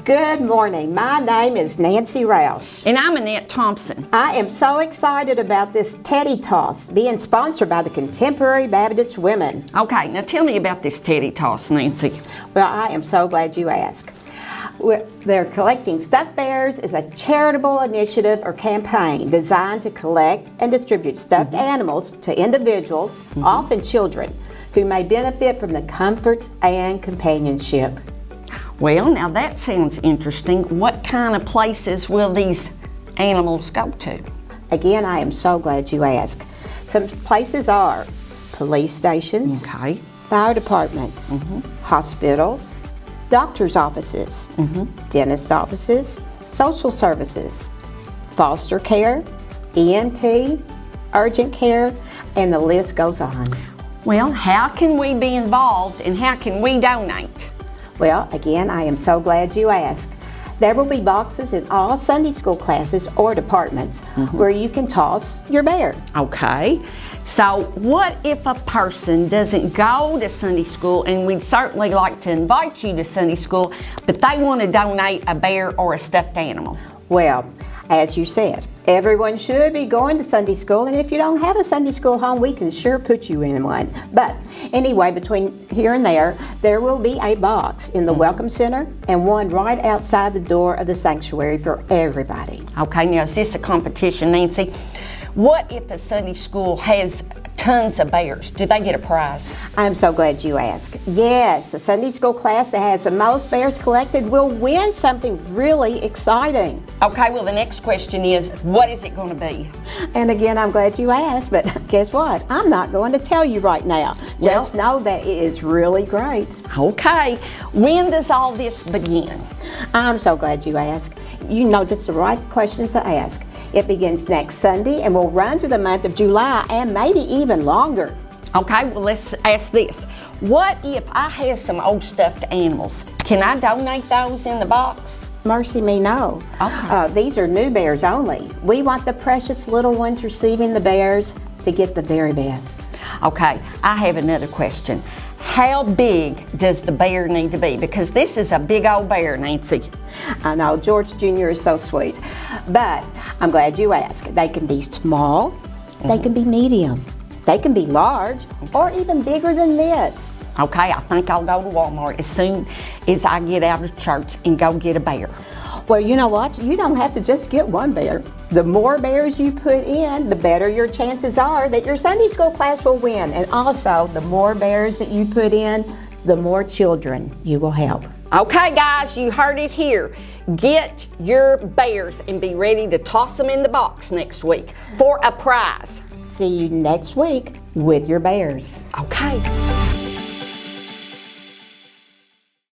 Good morning. My name is Nancy Roush. And I'm Annette Thompson. I am so excited about this Teddy Toss being sponsored by the Contemporary Baptist Women. Okay, now tell me about this Teddy Toss, Nancy. Well, I am so glad you asked. They're collecting stuffed bears is a charitable initiative or campaign designed to collect and distribute stuffed animals to individuals, often children, who may benefit from the comfort and companionship. Well, now that sounds interesting. What kind of places will these animals go to? Again, I am so glad you asked. Some places are police stations, Okay. fire departments, hospitals, doctor's offices, dentist offices, social services, foster care, EMT, urgent care, and the list goes on. Well, how can we be involved and how can we donate? Well, again, I am so glad you asked. There will be boxes in all Sunday school classes or departments where you can toss your bear. Okay. So what if a person doesn't go to Sunday school, and we'd certainly like to invite you to Sunday school, but they want to donate a bear or a stuffed animal? Well, as you said, everyone should be going to Sunday school, and if you don't have a Sunday school home, we can sure put you in one. But anyway, between here and there will be a box in the Welcome Center and one right outside the door of the sanctuary for everybody. Okay, now is this a competition, Nancy? What if a Sunday school has tons of bears? Do they get a prize? I'm so glad you asked. Yes, the Sunday school class that has the most bears collected will win something really exciting. Okay, well the next question is, what is it going to be? And again, I'm glad you asked, but guess what? I'm not going to tell you right now. Just know that it is really great. Okay, when does all this begin? I'm so glad you asked. You know just the right questions to ask. It begins next Sunday and will run through the month of July and maybe even longer. Okay, well let's ask this. What if I have some old stuffed animals? Can I donate those in the box? Mercy me, no. Okay. These are new bears only. We want the precious little ones receiving the bears to get the very best. Okay, I have another question. How big does the bear need to be? Because this is a big old bear, Nancy. I know, George Jr. is so sweet. But I'm glad you asked. They can be small, they can be medium, they can be large, or even bigger than this. Okay, I think I'll go to Walmart as soon as I get out of church and go get a bear. Well, you know what? You don't have to just get one bear. The more bears you put in, the better your chances are that your Sunday school class will win. And also, the more bears that you put in, the more children you will help. Okay, guys, you heard it here. Get your bears and be ready to toss them in the box next week for a prize. See you next week with your bears. Okay.